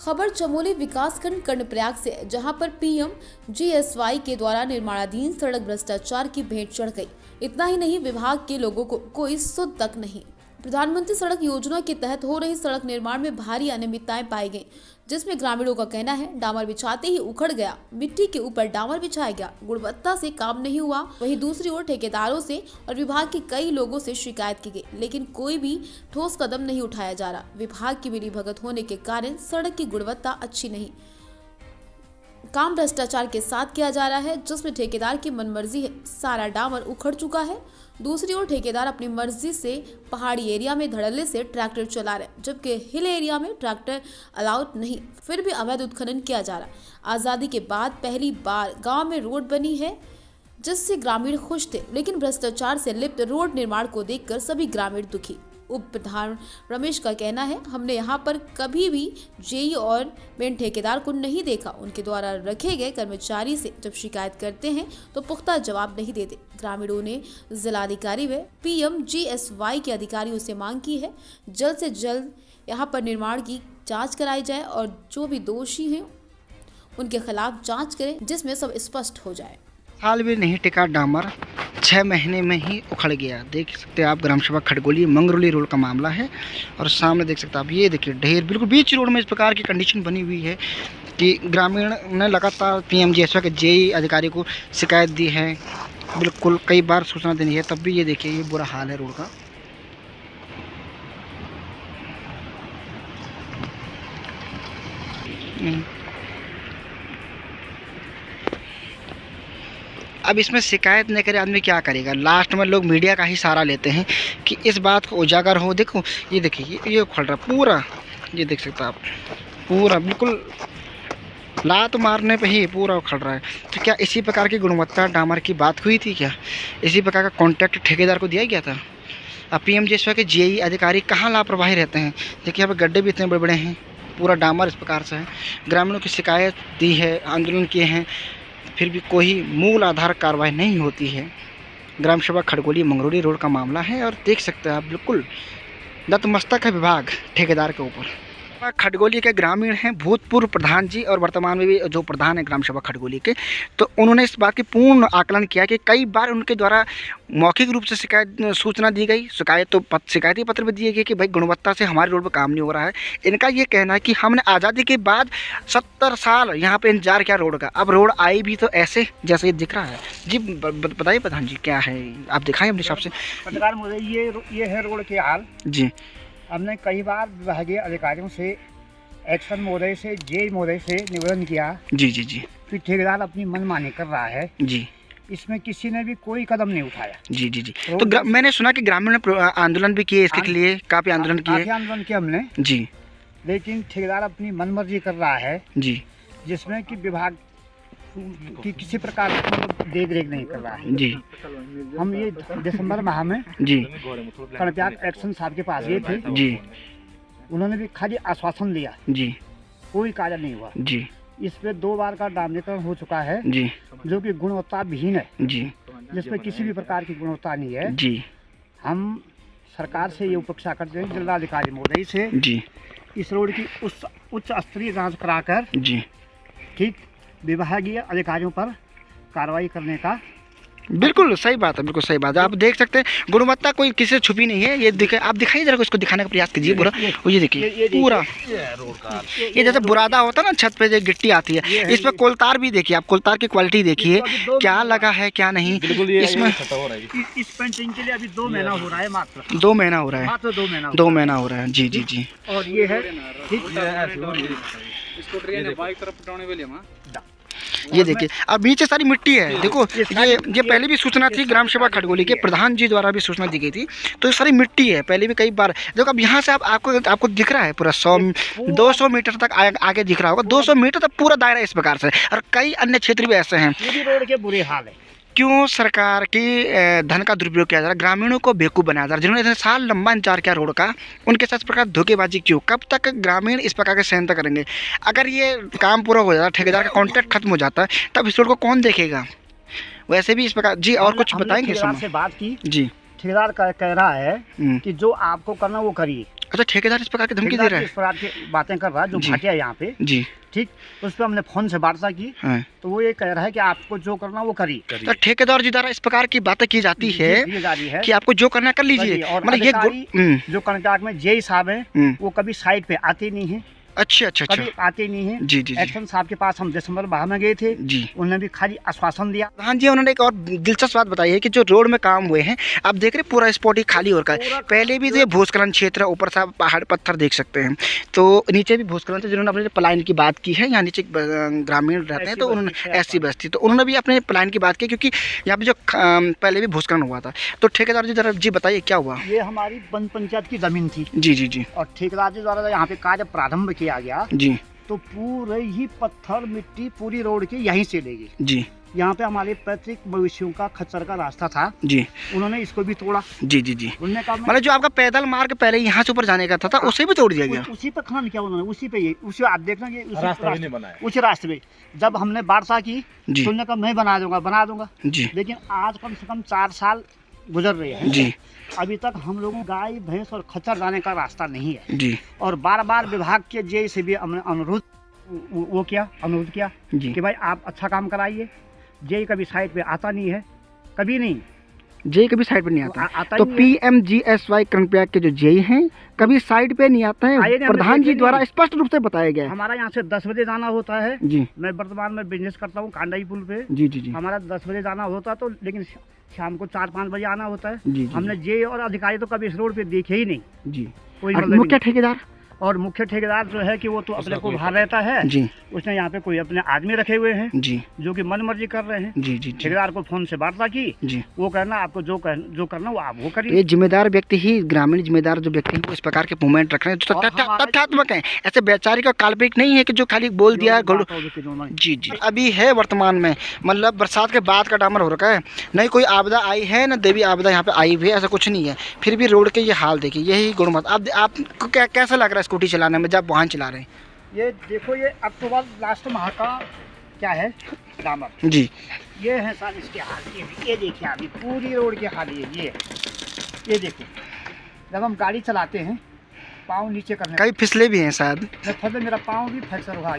खबर चमोली विकासखंड कर्णप्रयाग से है, जहां पर PMGSY के द्वारा निर्माणाधीन सड़क भ्रष्टाचार की भेंट चढ़ गई। इतना ही नहीं, विभाग के लोगों को कोई सुध तक नहीं। प्रधानमंत्री सड़क योजना के तहत हो रही सड़क निर्माण में भारी अनियमितताएं पाई गई, जिसमें ग्रामीणों का कहना है डामर बिछाते ही उखड़ गया, मिट्टी के ऊपर डामर बिछाया गया, गुणवत्ता से काम नहीं हुआ। वहीं दूसरी ओर ठेकेदारों से और विभाग के कई लोगों से शिकायत की गई, लेकिन कोई भी ठोस कदम नहीं उठाया जा रहा। विभाग की मिलीभगत होने के कारण सड़क की गुणवत्ता अच्छी नहीं, काम भ्रष्टाचार के साथ किया जा रहा है, जिसमें ठेकेदार की मनमर्जी है। सारा डामर उखड़ चुका है। दूसरी ओर ठेकेदार अपनी मर्जी से पहाड़ी एरिया में धड़ल्ले से ट्रैक्टर चला रहे, जबकि हिल एरिया में ट्रैक्टर अलाउड नहीं, फिर भी अवैध उत्खनन किया जा रहा। आज़ादी के बाद पहली बार गांव में रोड बनी है, जिससे ग्रामीण खुश थे, लेकिन भ्रष्टाचार से लिप्त रोड निर्माण को देखकर सभी ग्रामीण दुखी। उप प्रधान रमेश का कहना है, हमने यहाँ पर कभी भी जेई और मेन ठेकेदार को नहीं देखा। उनके द्वारा रखे गए कर्मचारी से जब शिकायत करते हैं तो पुख्ता जवाब नहीं देते। ग्रामीणों ने जिलाधिकारी व PMGSY के अधिकारियों से मांग की है, जल्द से जल्द यहाँ पर निर्माण की जांच कराई जाए और जो भी दोषी हैं उनके खिलाफ जांच करें, जिसमें सब स्पष्ट हो जाए। हाल भी नहीं टिका डामर, 6 महीने में ही उखड़ गया। देख सकते हैं आप ग्राम सभा खड़गोली मंगरोली रोड का मामला है। और सामने देख सकते हैं आप, ये देखिए ढेर बिल्कुल बीच रोड में इस प्रकार की कंडीशन बनी हुई है कि ग्रामीण ने लगातार PMGSY के जेई अधिकारी को शिकायत दी है, बिल्कुल कई बार सूचना देनी है, तब भी ये देखिए ये बुरा हाल है रोड का। अब इसमें शिकायत नहीं करे आदमी क्या करेगा। लास्ट में लोग मीडिया का ही सहारा लेते हैं कि इस बात को उजागर हो। देखो ये देखिए ये उखड़ रहा पूरा, ये देख सकते हैं आप, पूरा बिल्कुल लात मारने पे ही पूरा उखड़ रहा है। तो क्या इसी प्रकार की गुणवत्ता डामर की बात हुई थी क्या? इसी प्रकार का कॉन्ट्रैक्ट ठेकेदार को दिया गया था? अब PMGSY के जेई अधिकारी कहाँ लापरवाही रहते हैं। देखिए यहाँ पर गड्ढे भी इतने बड़े बड़े हैं, पूरा डामर इस प्रकार से है। ग्रामीणों की शिकायत दी है, आंदोलन किए हैं, फिर भी कोई मूल आधार कार्रवाई नहीं होती है। ग्राम सभा खड़गोली मंगरोली रोड का मामला है और देख सकते हैं आप बिल्कुल नतमस्तक है विभाग ठेकेदार के ऊपर। खड़गोली के ग्रामीण हैं भूतपूर्व प्रधान जी और वर्तमान में भी जो प्रधान है ग्राम सभा खड़गोली के, तो उन्होंने इस बात की पूर्ण आकलन किया कि कई बार उनके द्वारा मौखिक रूप से सूचना दी गई, शिकायती पत्र भी दिए गए कि भाई गुणवत्ता से हमारे रोड पर काम नहीं हो रहा है। इनका ये कहना है कि हमने आज़ादी के बाद 70 साल यहाँ पे इंतजार किया रोड का, अब रोड आई भी तो ऐसे जैसे ये दिख रहा है। जी बताइए प्रधान जी क्या है, आप दिखाएं अपने हिसाब से। पत्रकार मुझे ये है रोड के हाल जी। हमने कई बार विभागीय अधिकारियों से, एक्शन महोदय से, जेई महोदय से निवेदन किया जी जी जी कि ठेकेदार अपनी मनमानी कर रहा है जी, इसमें किसी ने भी कोई कदम नहीं उठाया। जी जी जी। तो मैंने सुना कि ग्रामीणों ने आंदोलन भी किए इसके लिए, काफ़ी आंदोलन किए। आंदोलन किया हमने जी, लेकिन ठेकेदार अपनी मनमर्जी कर रहा है जी, जिसमें कि विभाग की किसी प्रकार की देख रेख नहीं कर रहा है। जी। हम ये दिसंबर माह में जी कर्णप्रयाग एक्शन साहब के पास गए थे जी, उन्होंने भी खाली आश्वासन दिया, जी, कोई कार्य नहीं हुआ। जी, इस पे 2 बार का डामरीकरण हो चुका है जी, जो कि गुणवत्ता विहीन है, जी, जिसमें किसी भी प्रकार की गुणवत्ता नहीं है। जी, हम सरकार से ये अपेक्षा करते हैं, जिलाधिकारी महोदय से, जी, इस रोड की उच्च स्तरीय जांच कराकर जी, ठीक विभागीय अधिकारियों पर कार्रवाई करने का। बिल्कुल सही बात है, बिल्कुल सही बात है। आप देख सकते हैं गुणवत्ता कोई किसी से छुपी नहीं है। ये दिखे, आप दिखाइए जरा, इसको दिखाने का प्रयास कीजिए पूरा। ये देखिए पूरा, ये जैसे बुरादा होता है ना, छत पे जो गिट्टी आती है, इस पर कोलतार भी देखिए आप, कोलतार की क्वालिटी देखिए क्या लगा है क्या नहीं इसमें। इस पेंटिंग के लिए अभी 2 महीना हो रहा है, मात्र 2 महीना हो रहा है, मात्र 2 महीना 2 महीना हो रहा है। जी जी जी। और ये है ये देखिए अब नीचे सारी मिट्टी है। देखो ये पहले भी सूचना थी ग्राम सभा खड़गोली के प्रधान जी द्वारा भी सूचना दी गई थी, तो ये सारी मिट्टी है पहले भी कई बार। देखो अब यहाँ से आपको दिख रहा है पूरा 200 मीटर तक आगे दिख रहा होगा, 200 मीटर तक पूरा दायरा इस प्रकार से। और कई अन्य क्षेत्र भी ऐसे हैं। रोड के बुरे हाल है। क्यों सरकार की धन का दुरुपयोग किया जा रहा है, ग्रामीणों को बेवकूफ़ बनाया जा रहा है, जिन्होंने इतने साल लंबा इंतजार किया रोड का, उनके साथ इस प्रकार धोखेबाजी क्यों? कब तक ग्रामीण इस प्रकार के सहनता करेंगे? अगर ये काम पूरा हो जाता, ठेकेदार का कॉन्ट्रैक्ट खत्म हो जाता है, तब इस रोड को कौन देखेगा? वैसे भी इस प्रकार जी। और कुछ बताएंगे? ठेकेदार से बात की जी, ठेकेदार कह रहा है कि जो आपको करना वो करिए। अच्छा, ठेकेदार इस प्रकार की धमकी दे रहा है, इस प्रकार की बातें कर रहा है जो जी। घटिया है यहाँ पे जी। ठीक। उस पर हमने फोन से वार्ता की, हाँ। तो वो ये कह रहा है कि आपको जो करना वो करिए। तो ठेकेदार जी द्वारा इस प्रकार की बातें की जाती है की जा रही है कि आपको जो करना कर लीजिए, और मतलब ये अधिकारी जो कॉन्ट्रैक्ट में जेई साहब हैं वो कभी साइट पे आते नहीं है, अच्छा अच्छा अच्छा, कभी आते नहीं है। जी जी जी एक्शन साहब के पास हम दिसंबर माह में गए थे, जी। उन्होंने भी खाली आश्वासन दिया। हाँ जी, उन्होंने एक और दिलचस्प बात बताई है कि जो रोड में काम हुए हैं, आप देख रहे हैं पूरा स्पॉट ही खाली हो रखा है। पहले भी ये भूस्खलन क्षेत्र है, ऊपर से आप पहाड़ पत्थर देख सकते हैं, तो नीचे भी भूस्खलन थे। जिन्होंने अपने पलायन की बात की है, यहाँ नीचे ग्रामीण रहते हैं, तो उन्होंने ऐसी बस्ती, तो उन्होंने भी अपने पलायन की बात की, क्योंकि यहाँ पे जो पहले भी भूस्खलन हुआ था। तो ठेकेदार जी जरा जी बताइए क्या हुआ। ये हमारी वन पंचायत की जमीन थी जी जी जी। और ठेकेदार जी द्वारा यहाँ पे कार्य प्रारंभ किया गया जी तो पूरे ही पत्थर मिट्टी पूरी रोड की यहीं से ले गई। जी। यहाँ पे हमारे पैतृक मवेशियों का खच्चर का रास्ता था जी, उन्होंने इसको भी तोड़ा। जी जी जी। उन्होंने कहा मतलब जो आपका पैदल मार्ग पहले यहाँ से ऊपर जाने का था उसे भी तोड़ दिया गया। उसी पे खनन किया उन्होंने, उसी पे ये उसी आप देखना ये उसी रास्ते पे जब हमने वार्ता की जी तो उन्होंने कहा मैं बना दूंगा। जी लेकिन आज कम से कम 4 साल गुजर रहे हैं, जी अभी तक हम लोगों को गाय भैंस और खच्चर जाने का रास्ता नहीं है। जी और बार बार विभाग के जे से भी हमने अनुरोध किया जी। कि भाई आप अच्छा काम कराइए। जे कभी साइट पे आता नहीं है, कभी नहीं, जे कभी साइड पे नहीं आता। आता तो ही नहीं है। PMGSY कर्णप्रयाग के जो जे हैं कभी साइड पे नहीं आता आइए है, नहीं, प्रधान हमने जी देखे द्वारा नहीं। स्पष्ट रूप से बताया गया है। हमारा यहाँ से 10 बजे जाना होता है। जी मैं वर्तमान में बिजनेस करता हूँ कांडाई पुल पे। जी जी जी हमारा 10 बजे जाना होता तो, लेकिन शाम को 4-5 बजे आना होता है। जी हमने जे और अधिकारी तो कभी इस रोड पे देखे ही नहीं, जी। कोई और मतलब ही मुख्य ठेकेदार और मुख्य ठेकेदार जो है कि वो तो अपने को बाहर रहता है। जी उसने यहाँ पे कोई अपने आदमी रखे हुए हैं जी जो कि मन मर्जी कर रहे हैं। जी जी जी ठेकेदार को फोन से वार्ता की, जी। वो कहना आपको जो करना वो आप वो तो करिए। ये जिम्मेदार व्यक्ति ही, ग्रामीण जिम्मेदार जो व्यक्ति हैं वो इस प्रकार के मूवमेंट रख रहे हैं जो और हमारा- तथ्यात्मक है, ऐसे वैचारिक और काल्पनिक नहीं है कि जो खाली बोल दिया। जी जी। अभी है वर्तमान में, मतलब बरसात के बाद का डामर हो रखा है, नहीं कोई आपदा आई है ना देवी आपदा यहाँ पे आई हुई है, ऐसा कुछ नहीं है। फिर भी रोड के ये हाल देखिए, यही गुणवत्ता। आपको कैसा लग रहा है स्कूटी चलाने में जब वाहन चला रहे हैं? ये देखो, ये अक्टूबर लास्ट माह का क्या है डामर। जी ये है सर इसके हाल, ये देखिए अभी पूरी रोड के हाल ये देखो। जब हम गाड़ी चलाते हैं पाँव नीचे करने, कई फिसले भी हैं शायद मेरा पाँव भी फ्रैक्चर हुआ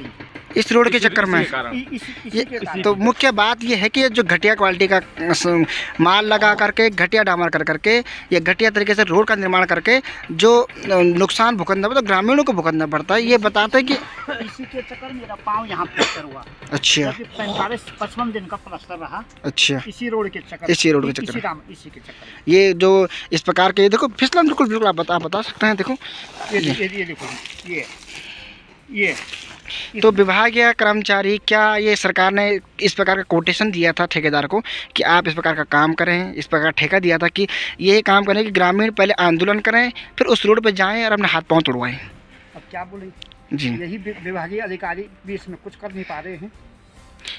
इस रोड के चक्कर में। इसी के कारण। तो मुख्य बात ये है कि ये जो घटिया क्वालिटी का माल लगा करके, घटिया डामर कर करके, या घटिया तरीके से रोड का निर्माण करके जो नुकसान भुगतना पड़ता है, तो ग्रामीणों को भुगतना पड़ता है। ये बताते हैं कि इसी के चक्कर में मेरा पाँव यहाँ फ्रैक्चर हुआ। अच्छा 45-55 दिन का प्लास्टर रहा अच्छा, इसी रोड के चक्कर, इसी रोड के चक्कर, इसी के चक्कर। ये जो इस प्रकार के देखो फिसलन बिल्कुल आप बता सकते हैं। देखो ये देखो ये तो विभागीय कर्मचारी, क्या ये सरकार ने इस प्रकार का कोटेशन दिया था ठेकेदार को कि आप इस प्रकार का काम करें, इस प्रकार ठेका दिया था कि ये काम करें कि ग्रामीण पहले आंदोलन करें फिर उस रोड पर जाएं और अपने हाथ पांव तोड़वाएं? अब क्या बोले जी। यही विभागीय अधिकारी भी इसमें कुछ कर नहीं पा रहे हैं।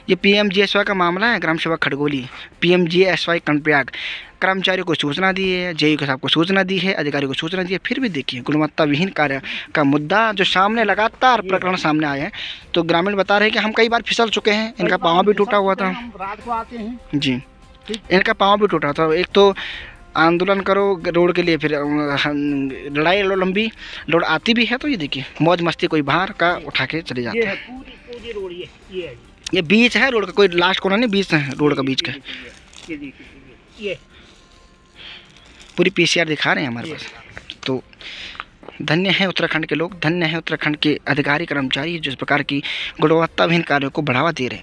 ये PMGSY का मामला है, ग्राम सेवक खड़गोली PMGSY कर्णप्रयाग कर्मचारियों को सूचना दी है, JU के साहब को सूचना दी है, अधिकारी को सूचना दी है, फिर भी देखिए गुणवत्ता विहीन कार्य का मुद्दा जो सामने लगातार प्रकरण सामने आए हैं। तो ग्रामीण बता रहे हैं कि हम कई बार फिसल चुके हैं, इनका पाँव भी टूटा हुआ था। हम रात को आते हैं जी, इनका पाँव भी टूटा था। एक तो आंदोलन करो रोड के लिए, फिर लड़ाई लंबी लोड आती भी है, तो ये देखिए मौज मस्ती कोई बाहर का उठा के चले जाते ये हैं। है पूरी रोड, ये है ये बीच है रोड का, कोई लास्ट कोना नहीं, बीच है रोड का, बीच का। ये देखिए ये पूरी PCR दिखा रहे हैं हमारे पास। तो धन्य है उत्तराखंड के लोग, धन्य है उत्तराखंड के अधिकारी कर्मचारी जो इस प्रकार की गुणवत्ताहीन कार्यों को बढ़ावा दे रहे हैं।